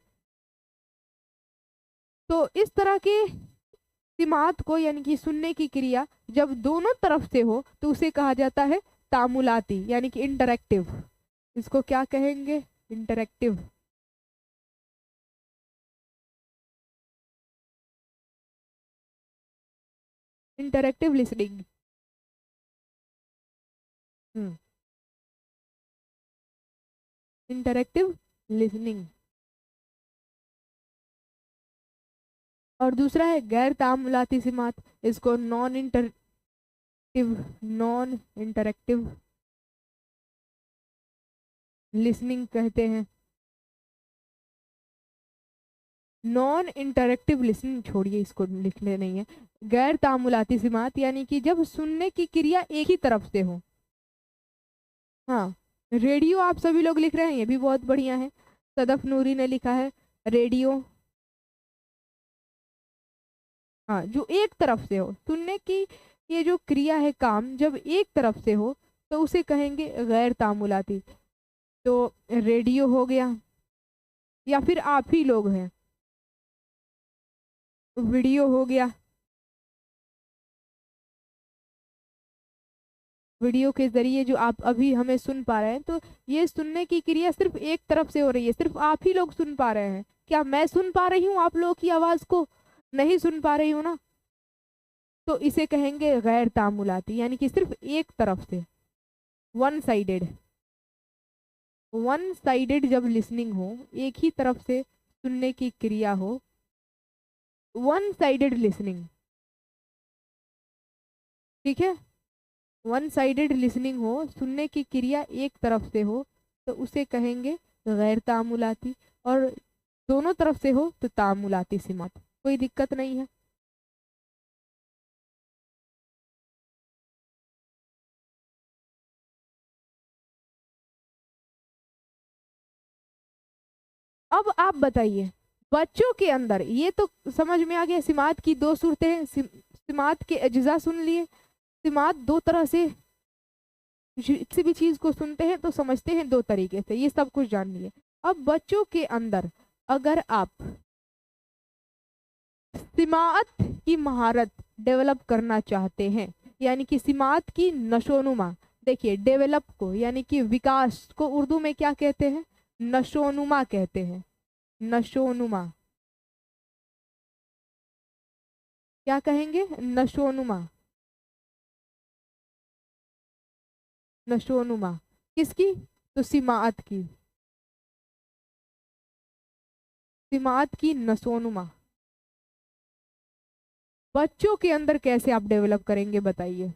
तो इस तरह के सिमात को, यानी कि सुनने की क्रिया, जब दोनों तरफ से हो तो उसे कहा जाता है तामुलाती, यानी कि इंटरेक्टिव। इसको क्या कहेंगे? Interactive. Interactive listening. Interactive listening. और दूसरा है गैर तामुलाती सिमात, इसको नॉन इंटरेक्टिव लिसनिंग कहते हैं। नॉन इंटरेक्टिव लिसनिंग छोड़िए, इसको लिखने नहीं है। गैर तामुलाती सिमात, यानी कि जब सुनने की क्रिया एक ही तरफ से हो। हाँ, रेडियो आप सभी लोग लिख रहे हैं, ये भी बहुत बढ़िया है। सदफ नूरी ने लिखा है रेडियो। हाँ, जो एक तरफ से हो, सुनने की ये जो क्रिया है, काम जब एक तरफ से हो तो उसे कहेंगे गैर तामुलाती। तो रेडियो हो गया, या फिर आप ही लोग हैं, वीडियो हो गया, वीडियो के जरिए जो आप अभी हमें सुन पा रहे हैं, तो ये सुनने की क्रिया सिर्फ एक तरफ से हो रही है, सिर्फ आप ही लोग सुन पा रहे हैं। क्या मैं सुन पा रही हूँ आप लोगों की आवाज को? नहीं सुन पा रही हूँ ना, तो इसे कहेंगे गैर तामुलाती, यानी कि सिर्फ एक तरफ से, वन साइडेड। वन साइडेड जब लिसनिंग हो, एक ही तरफ से सुनने की क्रिया हो, वन साइडेड लिसनिंग। ठीक है, वन साइडेड लिसनिंग हो, सुनने की क्रिया एक तरफ से हो, तो उसे कहेंगे गैर तामुलाती। और दोनों तरफ से हो तो तामुलाती सिमात। कोई दिक्कत नहीं है। अब आप बताइए, बच्चों के अंदर ये तो समझ में आ गया, सिमात की दो सूरतें हैं, सिमात के अज्जा सुन लिए। सिमात दो तरह से, किसी भी चीज को सुनते हैं तो समझते हैं दो तरीके से, ये सब कुछ जान लिए। अब बच्चों के अंदर अगर आप सिमात की महारत डेवलप करना चाहते हैं, यानी कि सिमात की नशोनुमा, देखिए डेवलप को, यानी कि विकास को उर्दू में क्या कहते हैं? नशोनुमा कहते हैं। नशोनुमा। क्या कहेंगे? नशोनुमा। नशोनुमा किसकी? तो सिमात की नसोनुमा बच्चों के अंदर कैसे आप डेवलप करेंगे बताइए।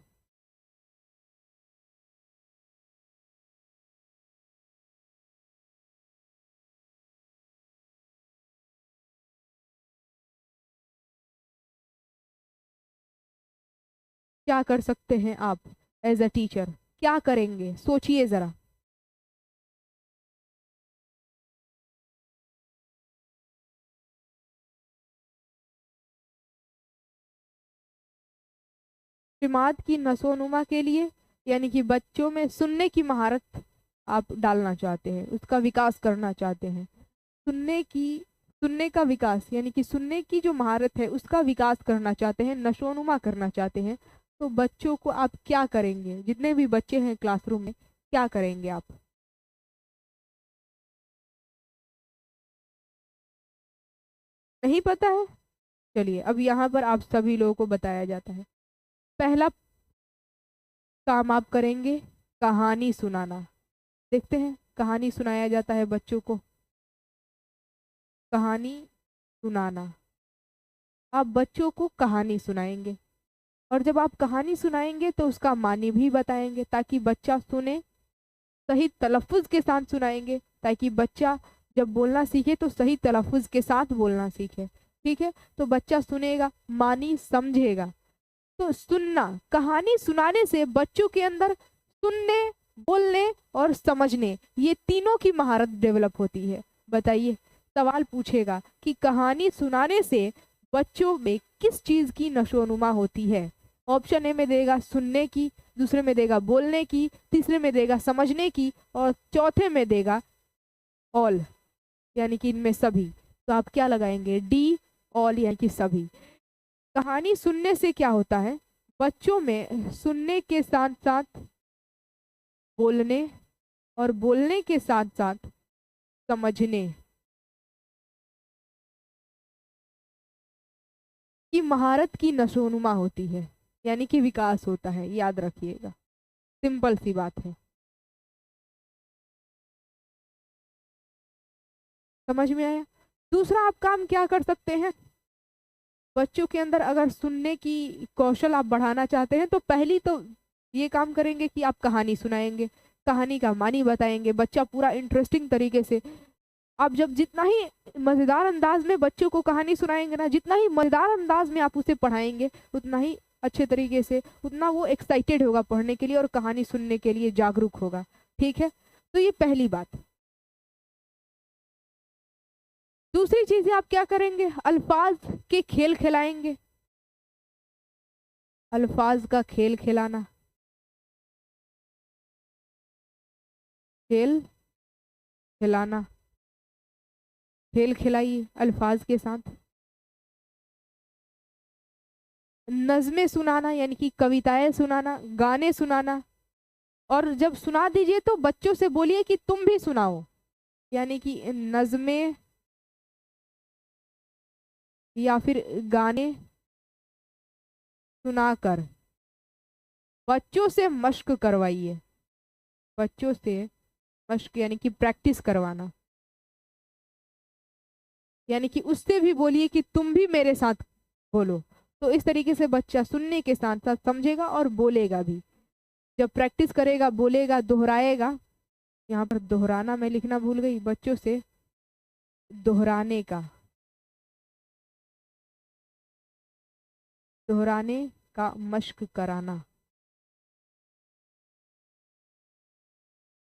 क्या कर सकते हैं आप एज अ टीचर, क्या करेंगे सोचिए जरा। दिमाग की नसोनुमा के लिए यानी कि बच्चों में सुनने की महारत आप डालना चाहते हैं, उसका विकास करना चाहते हैं। सुनने का विकास यानी कि सुनने की जो महारत है उसका विकास करना चाहते हैं, नशोनुमा करना चाहते हैं। तो बच्चों को आप क्या करेंगे, जितने भी बच्चे हैं क्लासरूम में क्या करेंगे आप। नहीं पता है, चलिए अब यहाँ पर आप सभी लोगों को बताया जाता है। पहला काम आप करेंगे कहानी सुनाना। देखते हैं, कहानी सुनाया जाता है बच्चों को, कहानी सुनाना। आप बच्चों को कहानी सुनाएंगे और जब आप कहानी सुनाएंगे तो उसका मानी भी बताएंगे ताकि बच्चा सुने। सही तलफ़ुज़ के साथ सुनाएंगे ताकि बच्चा जब बोलना सीखे तो सही तलफ़ुज़ के साथ बोलना सीखे। ठीक है, तो बच्चा सुनेगा, मानी समझेगा। तो सुनना, कहानी सुनाने से बच्चों के अंदर सुनने, बोलने और समझने, ये तीनों की महारत डेवलप होती है। बताइए, सवाल पूछेगा कि कहानी सुनाने से बच्चों में किस चीज की नशोनुमा होती है। ऑप्शन ए में देगा सुनने की, दूसरे में देगा बोलने की, तीसरे में देगा समझने की और चौथे में देगा ऑल यानी कि इनमें सभी। तो आप क्या लगाएंगे, डी, ऑल यानी कि सभी। कहानी सुनने से क्या होता है, बच्चों में सुनने के साथ साथ बोलने और बोलने के साथ साथ समझने की महारत की नशोनुमा होती है, यानी कि विकास होता है। याद रखिएगा, सिंपल सी बात है। समझ में आया। दूसरा आप काम क्या कर सकते हैं, बच्चों के अंदर अगर सुनने की कौशल आप बढ़ाना चाहते हैं तो पहली तो ये काम करेंगे कि आप कहानी सुनाएंगे, कहानी का मानी बताएंगे, बच्चा पूरा इंटरेस्टिंग तरीके से। आप जब जितना ही मज़ेदार अंदाज में बच्चों को कहानी सुनाएंगे ना, जितना ही मज़ेदार अंदाज में आप उसे पढ़ाएंगे उतना ही अच्छे तरीके से, उतना वो एक्साइटेड होगा पढ़ने के लिए और कहानी सुनने के लिए जागरूक होगा। ठीक है, तो ये पहली बात। दूसरी चीजें आप क्या करेंगे, अल्फाज के खेल खिलाएंगे। अल्फाज का खेल खिलाना, खेल खिलाना, खेल खिलाइए अल्फाज के साथ। नज़में सुनाना यानी कि कविताएं सुनाना, गाने सुनाना। और जब सुना दीजिए तो बच्चों से बोलिए कि तुम भी सुनाओ, यानी कि नज़में या फिर गाने सुनाकर बच्चों से मश्क करवाइए। बच्चों से मश्क यानी कि प्रैक्टिस करवाना, यानी कि उससे भी बोलिए कि तुम भी मेरे साथ बोलो। तो इस तरीके से बच्चा सुनने के साथ साथ समझेगा और बोलेगा भी। जब प्रैक्टिस करेगा, बोलेगा, दोहराएगा। यहाँ पर दोहराना मैं लिखना भूल गई, बच्चों से दोहराने का, दोहराने का मश्क कराना।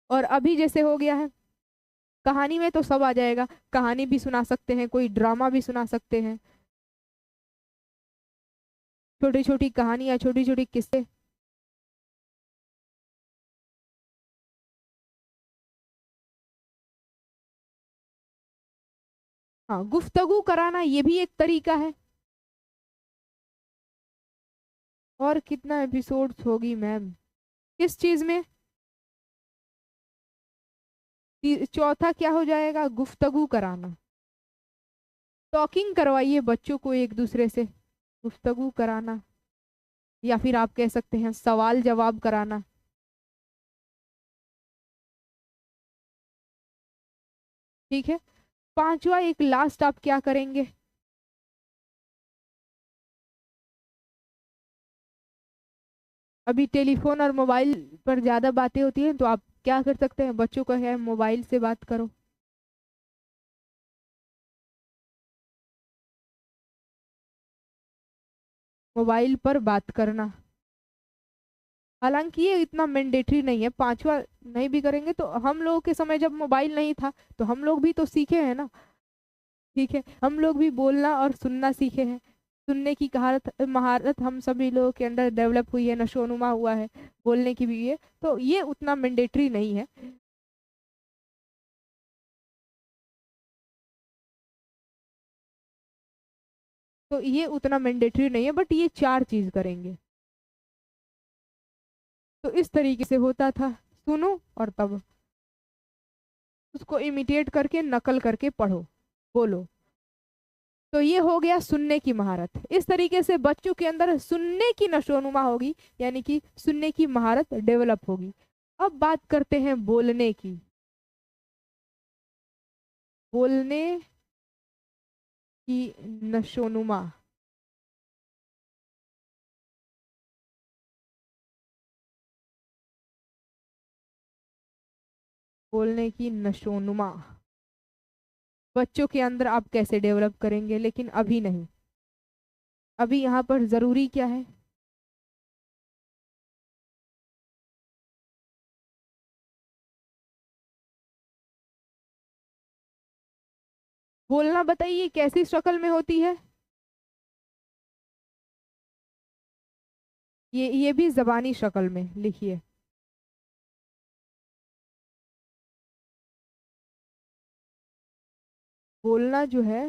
और अभी जैसे हो गया है, कहानी में तो सब आ जाएगा, कहानी भी सुना सकते हैं, कोई ड्रामा भी सुना सकते हैं, छोटी छोटी कहानियां, छोटी छोटी किस्से। हाँ, गुफ्तगू कराना ये भी एक तरीका है। और कितना एपिसोड्स होगी मैम, किस चीज में। चौथा क्या हो जाएगा, गुफ्तगू कराना। टॉकिंग करवाइए बच्चों को एक दूसरे से, गुफ्तगू कराना, या फिर आप कह सकते हैं सवाल जवाब कराना। ठीक है। पांचवा एक लास्ट आप क्या करेंगे, अभी टेलीफोन और मोबाइल पर ज्यादा बातें होती हैं, तो आप क्या कर सकते हैं, बच्चों को है मोबाइल से बात करो। मोबाइल पर बात करना, हालांकि ये इतना मैंडेटरी नहीं है, पांचवा नहीं भी करेंगे तो हम लोगों के समय जब मोबाइल नहीं था तो हम लोग भी तो सीखे हैं ना। ठीक है, हम लोग भी बोलना और सुनना सीखे हैं, सुनने की कहारत महारत हम सभी लोगों के अंदर डेवलप हुई है, नशोनुमा हुआ है, बोलने की भी है, तो ये उतना मैंडेटरी नहीं है। तो ये उतना मैंडेटरी नहीं है, बट ये चार चीज करेंगे। तो इस तरीके से होता था, सुनो और तब उसको इमिटेट करके नकल करके पढ़ो, बोलो। तो ये हो गया सुनने की महारत, इस तरीके से बच्चों के अंदर सुनने की नशोनुमा होगी, यानी कि सुनने की महारत डेवलप होगी। अब बात करते हैं बोलने की। बोलने की नशोनुमा, बोलने की नशोनुमा बच्चों के अंदर आप कैसे डेवलप करेंगे, लेकिन अभी नहीं। अभी यहाँ पर जरूरी क्या है, बोलना बताइए कैसी शक्ल में होती है। ये भी जबानी शक्ल में लिखिए। बोलना जो है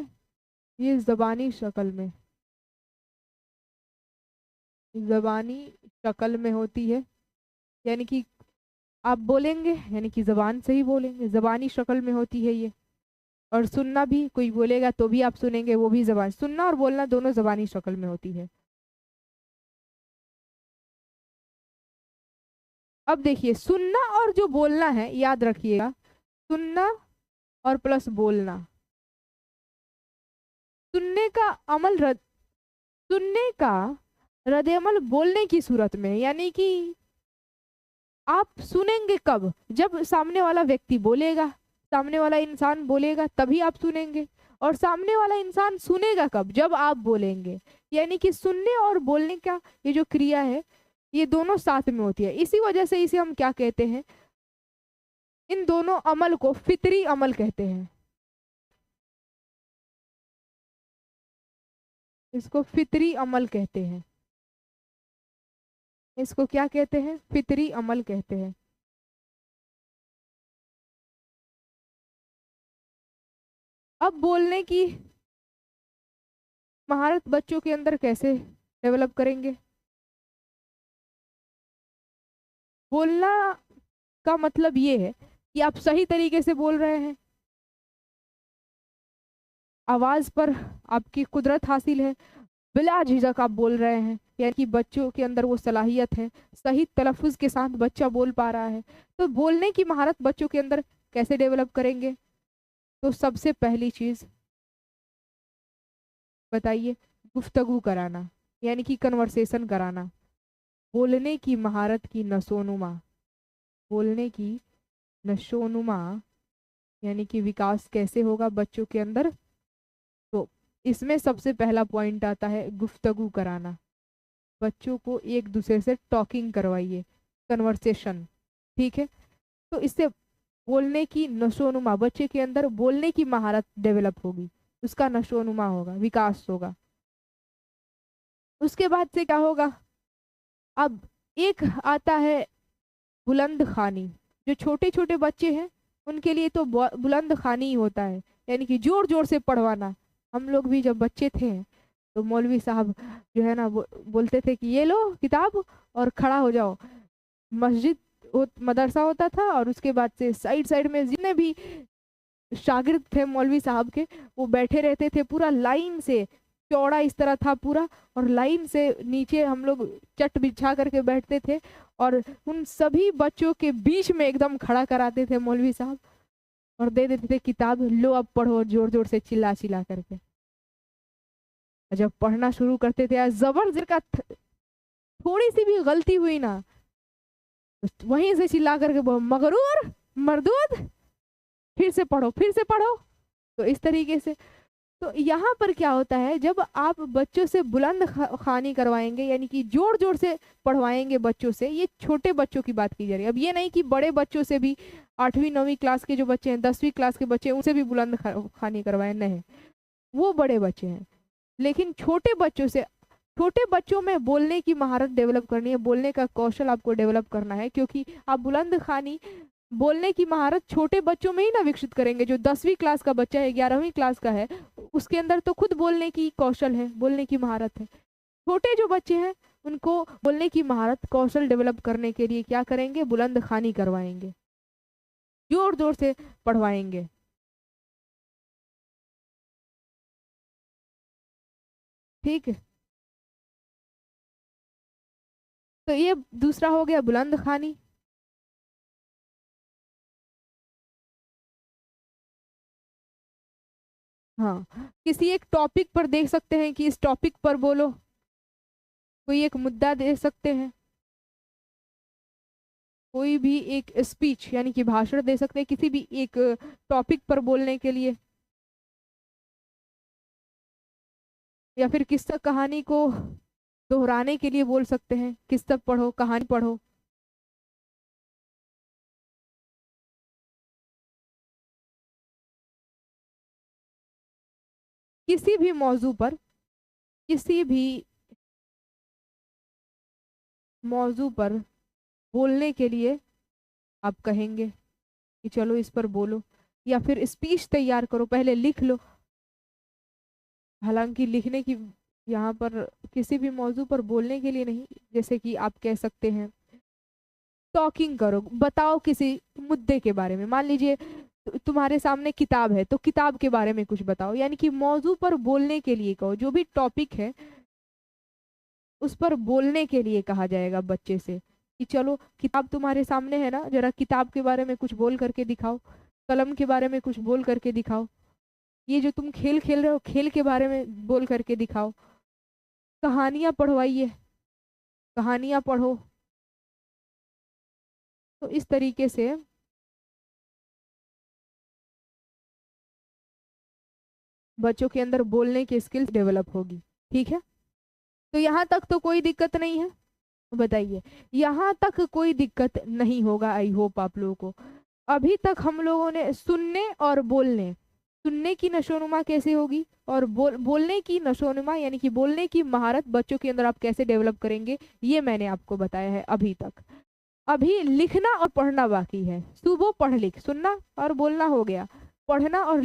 ये जबानी शक्ल में, जबानी शक्ल में होती है, यानी कि आप बोलेंगे यानी कि जबान से ही बोलेंगे, जबानी शक्ल में होती है ये। और सुनना भी, कोई बोलेगा तो भी आप सुनेंगे, वो भी जबान, सुनना और बोलना दोनों जबानी शक्ल में होती है। अब देखिए, सुनना और जो बोलना है, याद रखिएगा, सुनना और प्लस बोलना, सुनने का अमल सुनने का रद्द अमल बोलने की सूरत में, यानी कि आप सुनेंगे कब, जब सामने वाला व्यक्ति बोलेगा, सामने वाला इंसान बोलेगा तभी आप सुनेंगे। और सामने वाला इंसान सुनेगा कब, जब आप बोलेंगे। यानी कि सुनने और बोलने का ये जो क्रिया है, ये दोनों साथ में होती है। इसी वजह से इसे हम क्या कहते हैं, इन दोनों अमल को फितरी अमल कहते हैं। इसको फितरी अमल कहते हैं। इसको क्या कहते हैं, फितरी अमल कहते हैं। अब बोलने की महारत बच्चों के अंदर कैसे डेवलप करेंगे। बोलना का मतलब ये है कि आप सही तरीके से बोल रहे हैं, आवाज पर आपकी कुदरत हासिल है, बिला झिझक आप बोल रहे हैं, यानी कि बच्चों के अंदर वो सलाहियत है, सही तलफ्फुज के साथ बच्चा बोल पा रहा है। तो बोलने की महारत बच्चों के अंदर कैसे डेवलप करेंगे, तो सबसे पहली चीज बताइए, गुफ्तगू कराना, यानी कि कन्वर्सेशन कराना। बोलने की महारत की नशोनुमा, बोलने की नशोनुमा यानी कि विकास कैसे होगा बच्चों के अंदर, तो इसमें सबसे पहला पॉइंट आता है गुफ्तगू कराना। बच्चों को एक दूसरे से टॉकिंग करवाइए, कन्वर्सेशन। ठीक है, तो इससे बोलने की नशोनुमा, बच्चे के अंदर बोलने की महारत डेवलप होगी, उसका नशोनुमा होगा, विकास होगा। उसके बाद से क्या होगा, अब एक आता है बुलंद खानी। जो छोटे छोटे बच्चे हैं उनके लिए तो बुलंद खानी ही होता है, यानी कि जोर जोर से पढ़वाना। हम लोग भी जब बच्चे थे तो मौलवी साहब जो है ना बोलते थे कि ये लो किताब और खड़ा हो जाओ। मस्जिद मदरसा होता था, और उसके बाद से साइड साइड में जितने भी शागिर्द थे मौलवी साहब के, वो बैठे रहते थे पूरा लाइन से, चौड़ा इस तरह था पूरा, और लाइन से नीचे हम लोग चट बिछा करके बैठते थे, और उन सभी बच्चों के बीच में एकदम खड़ा कराते थे मौलवी साहब। और दे देते थे किताब, लो अब पढ़ो जोर जोर से चिल्ला चिल्ला करके। जब पढ़ना शुरू करते थे यार, जबरदस्त का थोड़ी सी भी गलती हुई ना, तो वहीं से चिल्ला करके मगरूर मरदूद, फिर से पढ़ो फिर से पढ़ो। तो इस तरीके से, तो यहाँ पर क्या होता है, जब आप बच्चों से बुलंद खानी करवाएंगे, यानी कि जोर जोर से पढ़वाएंगे बच्चों से, ये छोटे बच्चों की बात की जा रही है। अब ये नहीं कि बड़े बच्चों से भी, 8वीं 9वीं क्लास के जो बच्चे हैं, 10वीं क्लास के बच्चे हैं, उनसे भी बुलंद खानी करवाएं, नहीं, वो बड़े बच्चे हैं। लेकिन छोटे बच्चों से, छोटे बच्चों में बोलने की महारत डेवलप करनी है, बोलने का कौशल आपको डेवलप करना है, क्योंकि आप बुलंद खानी बोलने की महारत छोटे बच्चों में ही ना विकसित करेंगे। जो 10वीं क्लास का बच्चा है, 11वीं क्लास का है, उसके अंदर तो खुद बोलने की कौशल है, बोलने की महारत है। छोटे जो बच्चे हैं उनको बोलने की महारत कौशल डेवलप करने के लिए क्या करेंगे, बुलंद खानी करवाएंगे, जोर जोर से पढ़वाएंगे। ठीक है, तो ये दूसरा हो गया बुलंद खानी। हाँ, किसी एक टॉपिक पर देख सकते हैं कि इस टॉपिक पर बोलो, कोई एक मुद्दा दे सकते हैं, कोई भी एक स्पीच यानी कि भाषण दे सकते हैं किसी भी एक टॉपिक पर बोलने के लिए, या फिर किस्सा कहानी को दोहराने के लिए बोल सकते हैं, किस्सा पढ़ो, कहानी पढ़ो। किसी भी मौजू पर, किसी भी मौजू पर बोलने के लिए आप कहेंगे कि चलो इस पर बोलो, या फिर स्पीच तैयार करो, पहले लिख लो। हालांकि लिखने की यहाँ पर किसी भी मौजू पर बोलने के लिए नहीं, जैसे कि आप कह सकते हैं टॉकिंग करो, बताओ किसी मुद्दे के बारे में। मान लीजिए तुम्हारे सामने किताब है, तो किताब के बारे में कुछ बताओ, यानी कि मौजू पर बोलने के लिए कहो। जो भी टॉपिक है उस पर बोलने के लिए कहा जाएगा बच्चे से कि चलो किताब तुम्हारे सामने है ना, जरा किताब के बारे में कुछ बोल करके दिखाओ, कलम के बारे में कुछ बोल करके दिखाओ, ये जो तुम खेल खेल रहे हो खेल के बारे में बोल करके दिखाओ, कहानियां पढ़वाइए, कहानियां पढ़ो। तो इस तरीके से बच्चों के अंदर बोलने की स्किल्स डेवलप होगी। ठीक है, तो यहाँ तक तो कोई दिक्कत नहीं है, बताइए, यहाँ तक कोई दिक्कत नहीं होगा, आई होप आप लोगों को। अभी तक हम लोगों ने सुनने और बोलने, सुनने की नशोनुमा कैसे होगी, और बोलने की नशोनुमा यानी कि बोलने की महारत बच्चों के अंदर आप कैसे डेवलप करेंगे, ये मैंने आपको बताया है अभी तक। अभी लिखना और पढ़ना बाकी है। सुबह पढ़ लिख, सुनना और बोलना हो गया, पढ़ना और